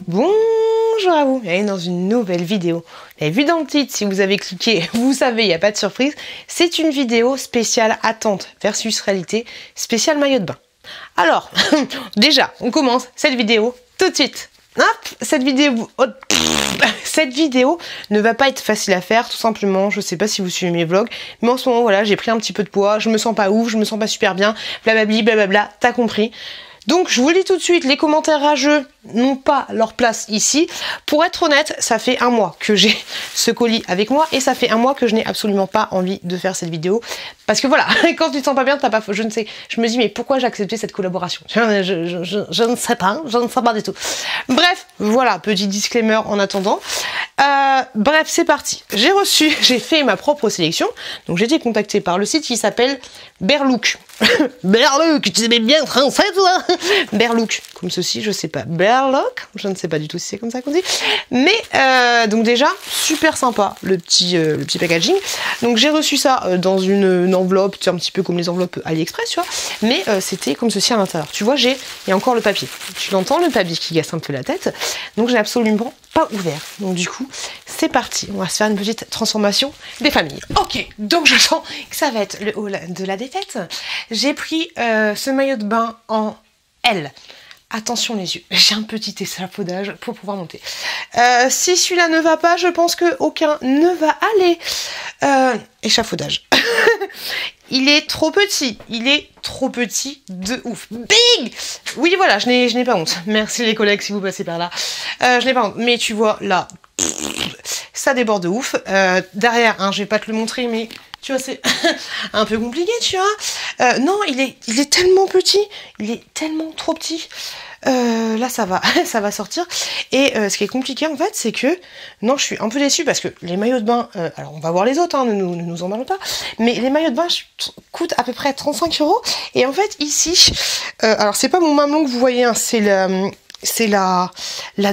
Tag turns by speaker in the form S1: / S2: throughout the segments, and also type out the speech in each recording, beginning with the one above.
S1: Bonjour à vous, bienvenue dans une nouvelle vidéo. Vous avez vu dans le titre, si vous avez cliqué, vous savez, il n'y a pas de surprise. C'est une vidéo spéciale attente versus réalité, spéciale maillot de bain. Alors, déjà, on commence cette vidéo tout de suite. Hop, cette vidéo ne va pas être facile à faire, tout simplement. Je sais pas si vous suivez mes vlogs, mais en ce moment, voilà, j'ai pris un petit peu de poids, je me sens pas ouf, je me sens pas super bien, blablabli, blablabla, t'as compris. Donc je vous le dis tout de suite, les commentaires rageux n'ont pas leur place ici. Pour être honnête, ça fait un mois que j'ai ce colis avec moi et ça fait un mois que je n'ai absolument pas envie de faire cette vidéo. Parce que voilà, quand tu te sens pas bien, t'as pas, je ne sais, je me dis mais pourquoi j'ai accepté cette collaboration? Je ne sais pas, je ne sais pas du tout. Bref, voilà, petit disclaimer en attendant. Bref, c'est parti. J'ai fait ma propre sélection. Donc j'ai été contactée par le site qui s'appelle Berlook. Berlook, tu sais bien français toi? Berlook, comme ceci, je sais pas. Berlook, je ne sais pas du tout si c'est comme ça qu'on dit. Mais donc déjà, super sympa le petit packaging. Donc j'ai reçu ça dans une enveloppe, un petit peu comme les enveloppes AliExpress, tu vois. Mais c'était comme ceci à l'intérieur. Tu vois, il y a encore le papier. Tu l'entends, le papier qui casse un peu la tête. Donc j'ai absolument pas ouvert. Donc du coup, c'est parti. On va se faire une petite transformation des familles. Ok, donc je sens que ça va être le haul de la détête. J'ai pris ce maillot de bain en L. Attention les yeux, j'ai un petit échafaudage pour pouvoir monter. Si celui-là ne va pas, je pense que aucun ne va aller. Échafaudage. Il est trop petit, de ouf. Big! Oui, voilà, je n'ai pas honte. Merci les collègues si vous passez par là. Je n'ai pas honte, mais tu vois, là, ça déborde de ouf. Derrière, hein, je vais pas te le montrer, mais tu vois, c'est un peu compliqué, tu vois. Non, il est tellement petit, il est tellement trop petit. Là ça va sortir. Et ce qui est compliqué en fait, c'est que non, je suis un peu déçue parce que les maillots de bain, alors on va voir les autres, hein, ne nous emballons pas, mais les maillots de bain coûtent à peu près 35 €. Et en fait ici, alors c'est pas mon mamelon que vous voyez, hein, c'est la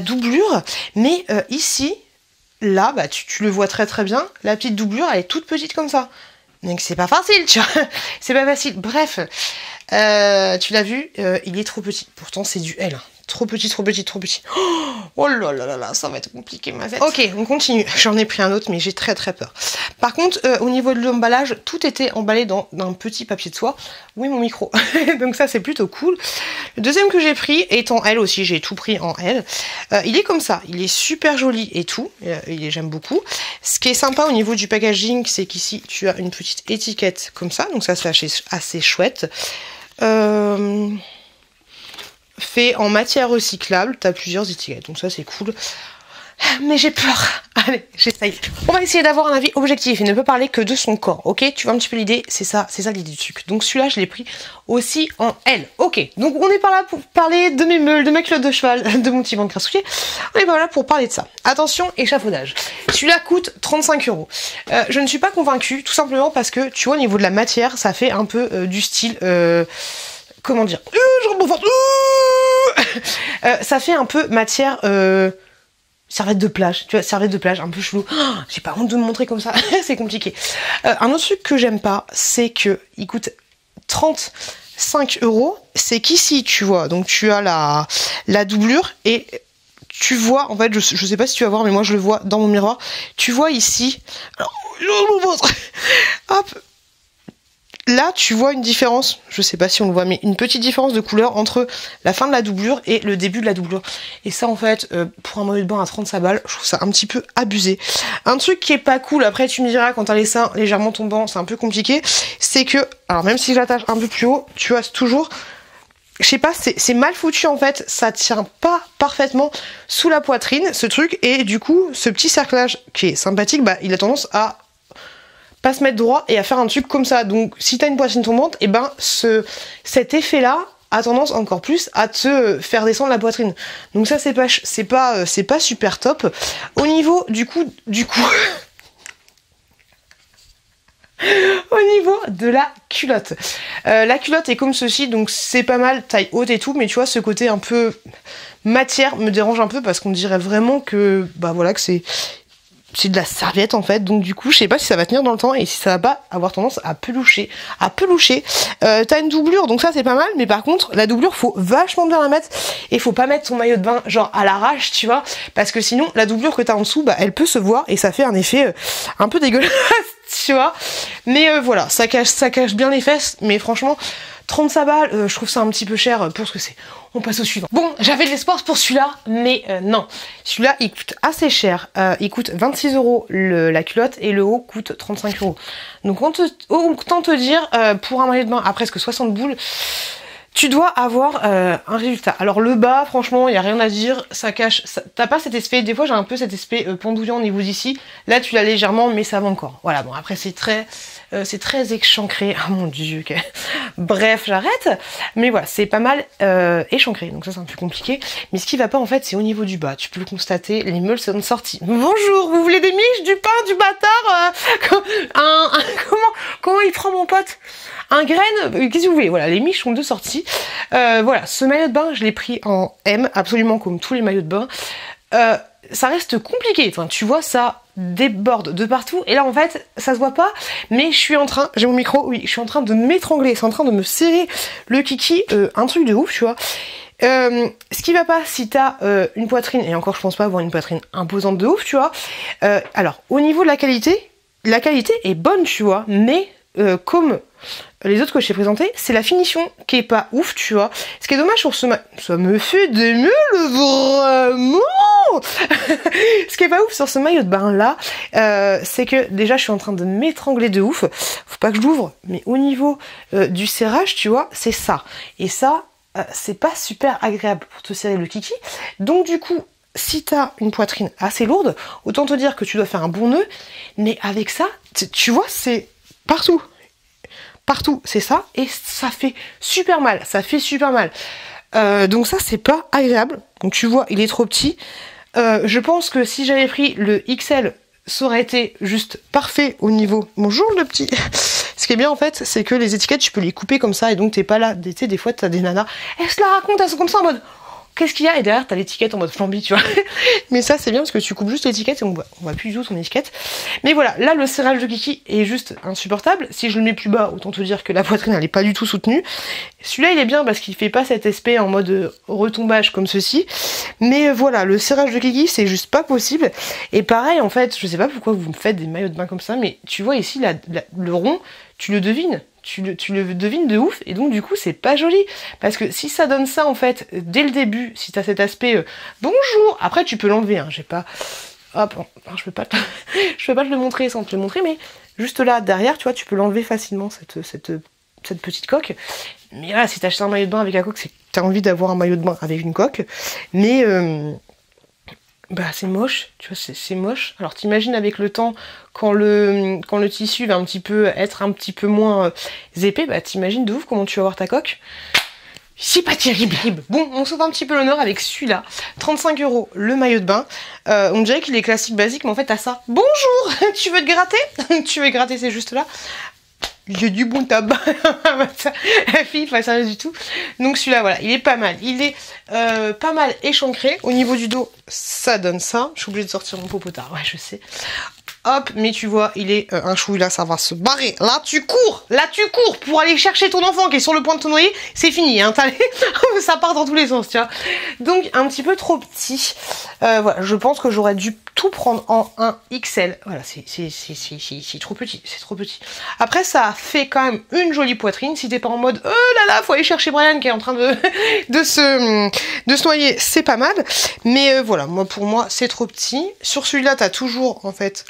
S1: doublure, mais ici, là, bah tu le vois très très bien, la petite doublure elle est toute petite comme ça. Donc c'est pas facile, tu vois, c'est pas facile. Bref, tu l'as vu, il est trop petit. Pourtant c'est du L. Trop petit, trop petit, trop petit. Oh là là là là, ça va être compliqué ma tête. Ok, on continue. J'en ai pris un autre, mais j'ai très très peur. Par contre, au niveau de l'emballage, tout était emballé dans un petit papier de soie. Oui, mon micro. Donc ça, c'est plutôt cool. Le deuxième que j'ai pris est en L aussi. J'ai tout pris en L. Il est comme ça. Il est super joli et tout. J'aime beaucoup. Ce qui est sympa au niveau du packaging, c'est qu'ici, tu as une petite étiquette comme ça. Donc ça, c'est assez chouette. Fait en matière recyclable, t'as plusieurs étiquettes, donc ça c'est cool. Mais j'ai peur. Allez, j'essaye. On va essayer d'avoir un avis objectif. Il ne peut parler que de son corps, ok? Tu vois un petit peu l'idée? C'est ça l'idée du truc. Donc celui-là, je l'ai pris aussi en L. Ok, donc on est pas là pour parler de mes meules, de ma culotte de cheval, de mon petit ventre grassouillé. On est pas là pour parler de ça. Attention, échafaudage. Celui-là coûte 35 €. Je ne suis pas convaincue, tout simplement parce que, tu vois, au niveau de la matière, ça fait un peu du style... comment dire, ça fait un peu matière serviette de plage, tu vois, serviette de plage, un peu chelou. Oh, j'ai pas honte de me montrer comme ça, c'est compliqué. Un autre truc que j'aime pas, c'est que il coûte 35 €. C'est qu'ici, tu vois, donc tu as la doublure et tu vois, en fait, je sais pas si tu vas voir, mais moi je le vois dans mon miroir. Tu vois ici, alors, je vous montre. Hop. Là, tu vois une différence, je sais pas si on le voit, mais une petite différence de couleur entre la fin de la doublure et le début de la doublure. Et ça, en fait, pour un maillot de bain à 35 balles, je trouve ça un petit peu abusé. Un truc qui est pas cool, après tu me diras, quand t'as les seins légèrement tombants, c'est un peu compliqué, c'est que, alors même si j'attache un peu plus haut, tu as toujours... Je sais pas, c'est mal foutu en fait, ça tient pas parfaitement sous la poitrine, ce truc, et du coup, ce petit cerclage qui est sympathique, bah, il a tendance à pas se mettre droit et à faire un truc comme ça. Donc si t'as une poitrine tombante, et ben cet effet là a tendance encore plus à te faire descendre la poitrine. Donc ça c'est pas super top. Au niveau du coup au niveau de la culotte. La culotte est comme ceci, donc c'est pas mal, taille haute et tout, mais tu vois ce côté un peu matière me dérange un peu parce qu'on dirait vraiment que bah voilà que c'est c'est de la serviette en fait, donc du coup je sais pas si ça va tenir dans le temps et si ça va pas avoir tendance à peloucher. T'as une doublure, donc ça c'est pas mal, mais par contre la doublure faut vachement bien la mettre et faut pas mettre ton maillot de bain genre à l'arrache, tu vois, parce que sinon la doublure que t'as en dessous, bah elle peut se voir et ça fait un effet un peu dégueulasse, tu vois. Mais voilà, ça cache bien les fesses, mais franchement 35 balles, je trouve ça un petit peu cher pour ce que c'est. On passe au suivant. Bon, j'avais de l'espoir pour celui-là, mais non. Celui-là, il coûte assez cher. Il coûte 26 € la culotte et le haut coûte 35 €. Donc autant te dire, pour un maillot de bain à presque 60 boules, tu dois avoir un résultat. Alors le bas, franchement, il n'y a rien à dire, ça cache, t'as pas cet aspect, des fois j'ai un peu cet aspect pendouillant au niveau d'ici, là tu l'as légèrement, mais ça va encore. Voilà, bon après c'est très échancré, oh mon dieu, okay. Bref, j'arrête, mais voilà, c'est pas mal échancré, donc ça c'est un peu compliqué, mais ce qui va pas en fait, c'est au niveau du bas, tu peux le constater, les meules sont sorties. Bonjour, vous voulez des miches, du pain, du bâtard, comment il prend mon pote? Un graine, qu'est-ce que vous voulez? Voilà, les miches sont de sortie. Voilà, ce maillot de bain, je l'ai pris en M, absolument comme tous les maillots de bain. Ça reste compliqué, enfin, tu vois, ça déborde de partout. Et là, en fait, ça se voit pas, mais je suis en train, j'ai mon micro, oui, je suis en train de m'étrangler, c'est en train de me serrer le kiki, un truc de ouf, tu vois. Ce qui va pas si t'as une poitrine, et encore je pense pas avoir une poitrine imposante de ouf, tu vois. Alors, au niveau de la qualité est bonne, tu vois, mais comme les autres que je t'ai présentés, c'est la finition qui est pas ouf, tu vois. Ce qui est dommage sur ce ça me fait des mules, vraiment. Ce qui est pas ouf sur ce maillot de bain là, c'est que déjà je suis en train de m'étrangler de ouf. Faut pas que je l'ouvre, mais au niveau du serrage, tu vois, c'est ça. Et ça, c'est pas super agréable pour te serrer le kiki. Donc du coup, si t'as une poitrine assez lourde, autant te dire que tu dois faire un bon nœud. Mais avec ça, tu vois, c'est partout. Partout, c'est ça, et ça fait super mal, donc ça, c'est pas agréable. Donc tu vois, il est trop petit. Je pense que si j'avais pris le XL, ça aurait été juste parfait au niveau... Bonjour le petit. Ce qui est bien en fait, c'est que les étiquettes, tu peux les couper comme ça, et donc t'es pas là. Tu sais, des fois, t'as des nanas, elles se la racontent, elles sont comme ça en mode... Qu'est-ce qu'il y a? Et derrière, t'as l'étiquette en mode flambi, tu vois. Mais ça, c'est bien parce que tu coupes juste l'étiquette et on voit plus du tout ton étiquette. Mais voilà, là, le serrage de kiki est juste insupportable. Si je le mets plus bas, autant te dire que la poitrine, elle est pas du tout soutenue. Celui-là, il est bien parce qu'il fait pas cet aspect en mode retombage comme ceci. Mais voilà, le serrage de kiki, c'est juste pas possible. Et pareil, en fait, je sais pas pourquoi vous me faites des maillots de bain comme ça, mais tu vois ici, le rond, tu le devines. Tu le devines de ouf, et donc du coup c'est pas joli, parce que si ça donne ça en fait dès le début, si t'as cet aspect bonjour, après tu peux l'enlever, hein, j'ai pas, hop, je peux pas te le montrer sans te le montrer, mais juste là derrière, tu vois, tu peux l'enlever facilement cette petite coque. Mais là, si t'achètes un maillot de bain avec la coque, c'est que t'as envie d'avoir un maillot de bain avec une coque, mais bah c'est moche, tu vois, c'est moche. Alors t'imagines avec le temps, quand le tissu va être un petit peu moins épais, bah t'imagines de ouf comment tu vas avoir ta coque. C'est pas terrible. Bon, on sauve un petit peu l'honneur avec celui-là. 35 € le maillot de bain. On dirait qu'il est classique basique, mais en fait t'as ça. Bonjour, tu veux te gratter? Tu veux gratter, c'est juste là. J'ai du bon tabac. La fille, pas sérieuse du tout. Donc celui-là, voilà, il est pas mal. Il est pas mal échancré. Au niveau du dos, ça donne ça. Je suis obligée de sortir mon popotard, ouais, je sais. Hop, mais tu vois, il est un chouille là, ça va se barrer. Là, tu cours pour aller chercher ton enfant qui est sur le point de te noyer. C'est fini, hein, ça part dans tous les sens, tu vois. Donc, un petit peu trop petit. Voilà, je pense que j'aurais dû tout prendre en un XL. Voilà, c'est trop petit, c'est trop petit. Après, ça fait quand même une jolie poitrine. Si t'es pas en mode, oh là là, faut aller chercher Brian qui est en train de se noyer, c'est pas mal. Mais voilà, pour moi, c'est trop petit. Sur celui-là, t'as toujours, en fait,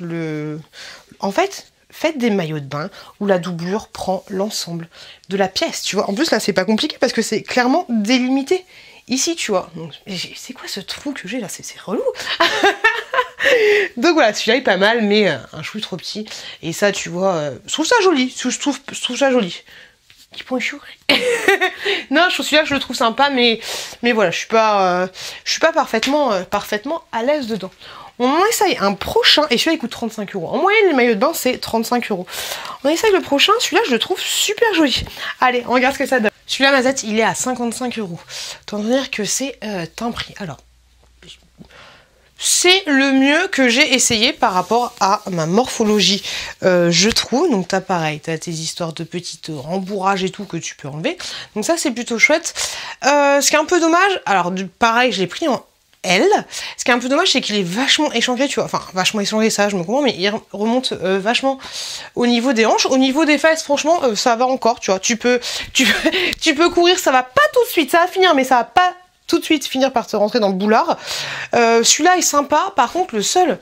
S1: faites des maillots de bain où la doublure prend l'ensemble de la pièce, tu vois. En plus, là, c'est pas compliqué parce que c'est clairement délimité. Ici, tu vois. C'est quoi ce trou que j'ai là? C'est relou. Donc voilà, celui-là est pas mal, mais un chou trop petit. Et ça, tu vois, je trouve ça joli. Je trouve ça joli. Qui point chou. Non, celui-là, je le trouve sympa, mais voilà, je suis pas parfaitement à l'aise dedans. On en essaye un prochain, et celui-là il coûte 35 €. En moyenne, les maillots de bain, c'est 35 €. On essaye le prochain, celui-là, je le trouve super joli. Allez, on regarde ce que ça donne. Celui-là, Mazette, il est à 55 €. Autant dire que c'est un prix. Alors, c'est le mieux que j'ai essayé par rapport à ma morphologie, je trouve. Donc t'as pareil, t'as tes histoires de petites rembourrages et tout que tu peux enlever. Donc ça c'est plutôt chouette. Ce qui est un peu dommage, alors pareil je l'ai pris en L. Ce qui est un peu dommage c'est qu'il est vachement échangé, tu vois. Enfin vachement échangé, ça je me comprends, mais il remonte vachement au niveau des hanches. Au niveau des fesses, franchement ça va encore, tu vois. Tu peux courir, ça va pas tout de suite, ça va finir, mais ça va pas tout de suite finir par te rentrer dans le boulard. Celui-là est sympa. Par contre, le seul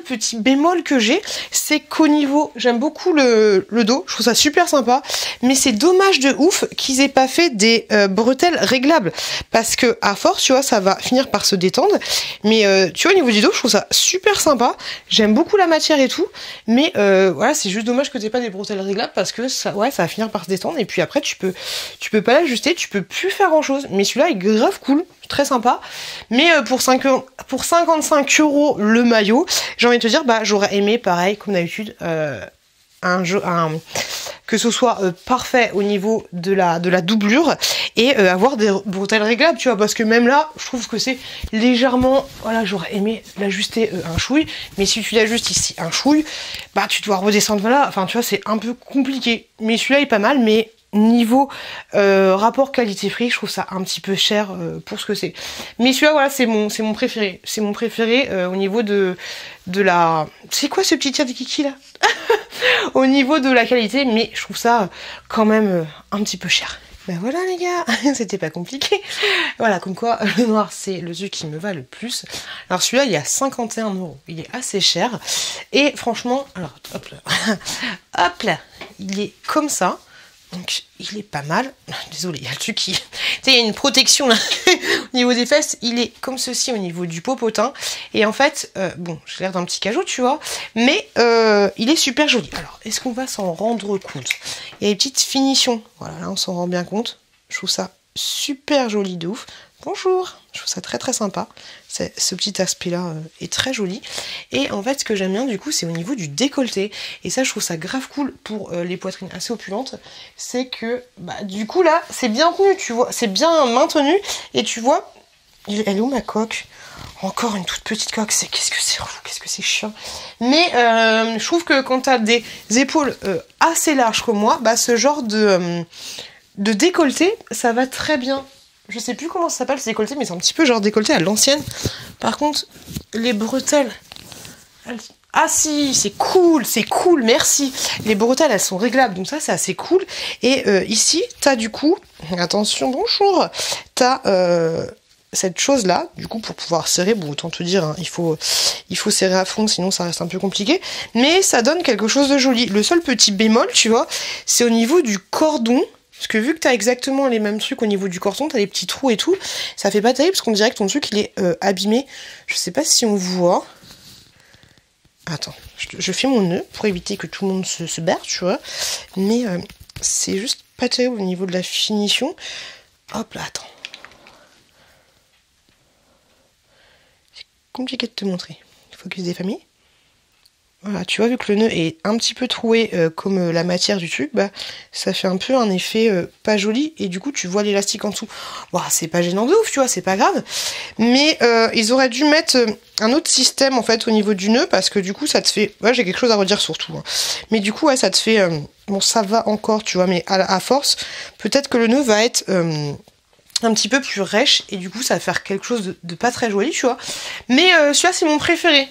S1: petit bémol que j'ai, c'est qu'au niveau, j'aime beaucoup le dos, je trouve ça super sympa, mais c'est dommage de ouf qu'ils aient pas fait des bretelles réglables, parce que à force, tu vois, ça va finir par se détendre. Mais tu vois, au niveau du dos, je trouve ça super sympa. J'aime beaucoup la matière et tout, mais voilà, c'est juste dommage que t'aies pas des bretelles réglables, parce que ça, ouais, ça va finir par se détendre, et puis après, tu peux pas l'ajuster, tu peux plus faire grand chose. Mais celui-là est grave cool. Très sympa, mais pour 55 € le maillot, j'ai envie de te dire, bah j'aurais aimé pareil comme d'habitude que ce soit parfait au niveau de la doublure et avoir des bretelles réglables, tu vois, parce que même là je trouve que c'est légèrement, voilà, j'aurais aimé l'ajuster un chouille, mais si tu l'ajustes ici un chouille, bah tu dois redescendre, voilà, enfin tu vois, c'est un peu compliqué. Mais celui-là est pas mal, mais niveau rapport qualité-prix, je trouve ça un petit peu cher pour ce que c'est. Mais celui-là, voilà, c'est mon préféré. C'est mon préféré au niveau de la... C'est quoi ce petit tir de kiki là? Au niveau de la qualité, mais je trouve ça quand même un petit peu cher. Ben voilà les gars, c'était pas compliqué. Voilà, comme quoi le noir c'est le truc qui me va le plus. Alors celui-là il est à 51 €, il est assez cher. Et franchement, alors hop là, hop là, il est comme ça. Donc il est pas mal. Désolé, il y a le truc qui... Tu sais, il y a une protection là au niveau des fesses. Il est comme ceci au niveau du popotin. Et en fait, bon, j'ai l'air d'un petit cajou, tu vois. Mais il est super joli. Alors, est-ce qu'on va s'en rendre compte? Il y a des petites finitions. Voilà, là on s'en rend bien compte. Je trouve ça super joli de ouf. Bonjour, je trouve ça très très sympa. Ce petit aspect là est très joli. Et en fait ce que j'aime bien du coup c'est au niveau du décolleté. Et ça je trouve ça grave cool pour les poitrines assez opulentes. C'est que bah, du coup là c'est bien tenu, tu vois, c'est bien maintenu. Et tu vois, elle est où ma coque? Encore une toute petite coque, qu'est-ce que c'est relou, qu'est-ce que c'est chiant. Mais je trouve que quand tu as des épaules assez larges comme moi, bah ce genre de décolleté, ça va très bien. Je sais plus comment ça s'appelle ce décolleté, mais c'est un petit peu genre décolleté à l'ancienne. Par contre, les bretelles... Ah si, c'est cool, merci. Les bretelles, elles sont réglables, donc ça, c'est assez cool. Et ici, t'as du coup... Attention, bonjour. T'as cette chose-là, du coup, pour pouvoir serrer. Bon, autant te dire, hein, il faut serrer à fond, sinon ça reste un peu compliqué. Mais ça donne quelque chose de joli. Le seul petit bémol, tu vois, c'est au niveau du cordon. Parce que vu que t'as exactement les mêmes trucs au niveau du cordon, t'as des petits trous et tout, ça fait pas terrible parce qu'on dirait que ton truc il est abîmé. Je sais pas si on voit. Attends, je fais mon nœud pour éviter que tout le monde se barre, tu vois. Mais c'est juste pas terrible au niveau de la finition. Hop là, attends. C'est compliqué de te montrer. Focus des familles. Voilà, tu vois, vu que le nœud est un petit peu troué comme la matière du truc, bah ça fait un peu un effet pas joli, et du coup tu vois l'élastique en dessous. Bon, c'est pas gênant de ouf, tu vois, c'est pas grave. Mais ils auraient dû mettre un autre système en fait au niveau du nœud, parce que du coup ça te fait... Ouais, j'ai quelque chose à redire surtout. Hein. Mais du coup, ouais, ça te fait... Bon, ça va encore, tu vois, mais à force, peut-être que le nœud va être... un petit peu plus rêche, et du coup ça va faire quelque chose de pas très joli, tu vois. Mais celui-là c'est mon préféré.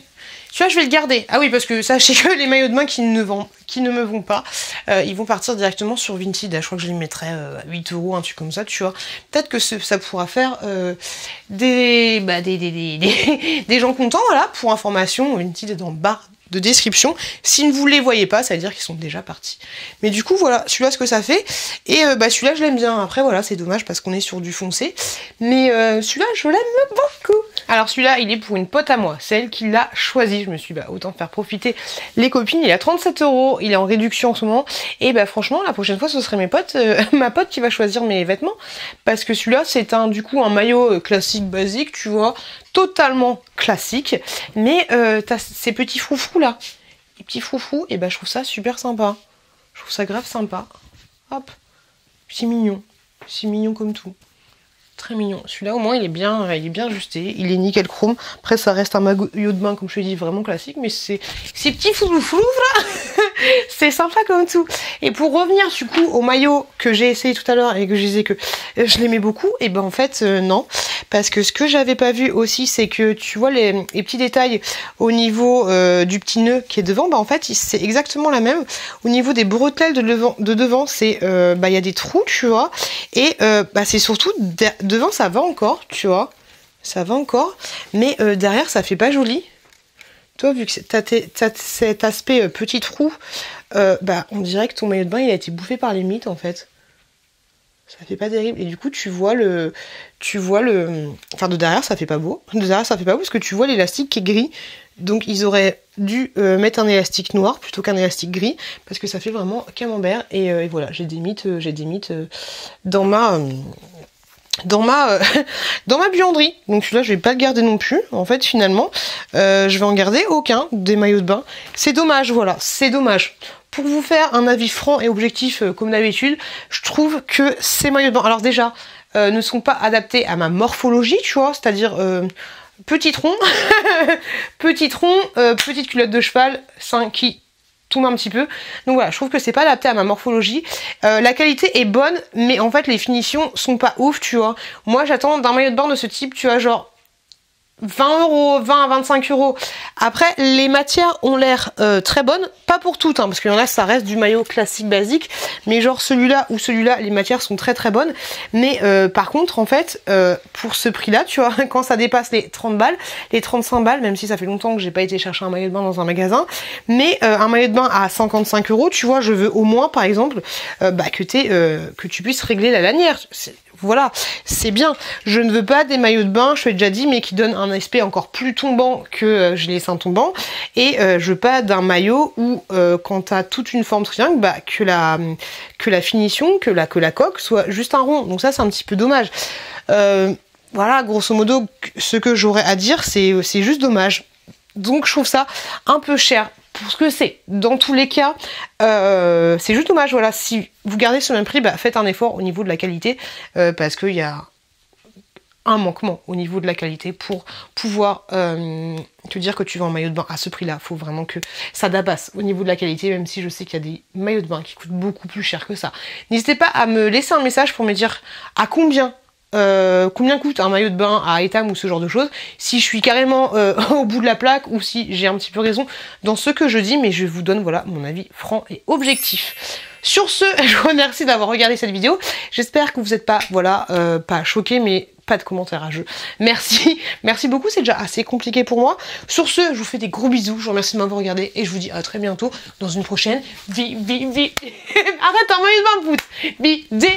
S1: Tu vois, je vais le garder. Ah oui, parce que sachez que les maillots de bain qui ne me vont pas, ils vont partir directement sur Vinted. Je crois que je les mettrai à 8 €, un truc comme ça, tu vois. Peut-être que ça pourra faire des gens contents, voilà. Pour information, Vinted est dans le barre de description. Si vous ne les voyez pas, ça veut dire qu'ils sont déjà partis. Mais du coup, voilà, celui-là, ce que ça fait. Et celui-là, je l'aime bien. Après, voilà, c'est dommage parce qu'on est sur du foncé. Mais celui-là, je l'aime beaucoup. Alors celui-là, il est pour une pote à moi. C'est elle qui l'a choisi. Je me suis dit, autant faire profiter les copines. Il est à 37 €. Il est en réduction en ce moment. Et franchement, la prochaine fois, ce serait mes potes, ma pote qui va choisir mes vêtements. Parce que celui-là, c'est du coup un maillot classique, basique, tu vois. Totalement classique. Mais t'as ces petits froufrous là. Les petits froufrous, et je trouve ça super sympa. Je trouve ça grave sympa. Hop. C'est mignon. C'est mignon comme tout. Très mignon. Celui-là au moins il est bien ajusté, il est nickel chrome. Après ça reste un maillot de bain comme je te dis vraiment classique, mais c'est ces petits flou là, c'est sympa comme tout. Et pour revenir du coup au maillot que j'ai essayé tout à l'heure et que je disais que je l'aimais beaucoup, et ben en fait non, parce que ce que j'avais pas vu aussi c'est que tu vois les petits détails au niveau du petit nœud qui est devant, bah en fait c'est exactement la même. Au niveau des bretelles de devant c'est il y a des trous tu vois, et c'est surtout devant ça va encore, tu vois, ça va encore, mais derrière ça fait pas joli. Toi, vu que t'as cet aspect petit trou, on dirait que ton maillot de bain il a été bouffé par les mites en fait. Ça fait pas terrible. Et du coup, tu vois le, enfin de derrière ça fait pas beau. De derrière ça fait pas beau parce que tu vois l'élastique qui est gris. Donc ils auraient dû mettre un élastique noir plutôt qu'un élastique gris parce que ça fait vraiment camembert. Et voilà, j'ai des mites dans ma dans ma buanderie. Donc celui-là je vais pas le garder non plus. En fait finalement je vais en garder aucun des maillots de bain. C'est dommage, voilà, c'est dommage. Pour vous faire un avis franc et objectif comme d'habitude, je trouve que ces maillots de bain, alors déjà ne sont pas adaptés à ma morphologie, tu vois, c'est-à-dire petit tronc, petit tronc, petite culotte de cheval, sein qui tombe un petit peu. Donc voilà, je trouve que c'est pas adapté à ma morphologie. La qualité est bonne, mais en fait les finitions sont pas ouf, tu vois. Moi j'attends d'un maillot de bain de ce type, tu vois, genre 20 €, 20 à 25 €. Après, les matières ont l'air très bonnes, pas pour toutes, hein, parce qu'il y en a, ça reste du maillot classique basique, mais genre celui-là ou celui-là, les matières sont très très bonnes. Mais par contre, en fait, pour ce prix-là, tu vois, quand ça dépasse les 30 balles, les 35 balles, même si ça fait longtemps que j'ai pas été chercher un maillot de bain dans un magasin, mais un maillot de bain à 55 €, tu vois, je veux au moins, par exemple, que tu puisses régler la lanière. Voilà, c'est bien. Je ne veux pas des maillots de bain, je te l'ai déjà dit, mais qui donnent un aspect encore plus tombant que j'ai les seins tombants. Et je veux pas d'un maillot où, quand t'as toute une forme triangle, que la finition, que la coque soit juste un rond. Donc ça, c'est un petit peu dommage. Voilà, grosso modo, ce que j'aurais à dire, c'est juste dommage. Donc je trouve ça un peu cher pour ce que c'est. Dans tous les cas, c'est juste dommage. Voilà, si vous gardez ce même prix, faites un effort au niveau de la qualité parce qu'il y a un manquement au niveau de la qualité pour pouvoir te dire que tu vends un maillot de bain à ce prix-là. Il faut vraiment que ça dépasse au niveau de la qualité, même si je sais qu'il y a des maillots de bain qui coûtent beaucoup plus cher que ça. N'hésitez pas à me laisser un message pour me dire à combien coûte un maillot de bain à Etam ou ce genre de choses, si je suis carrément au bout de la plaque ou si j'ai un petit peu raison dans ce que je dis, mais je vous donne voilà mon avis franc et objectif. Sur ce, je vous remercie d'avoir regardé cette vidéo, j'espère que vous n'êtes pas pas choqués, mais pas de commentaires à jeu. Merci beaucoup, c'est déjà assez compliqué pour moi. Sur ce, je vous fais des gros bisous, je vous remercie de m'avoir regardé et je vous dis à très bientôt dans une prochaine arrête un maillot de bain, vidéo.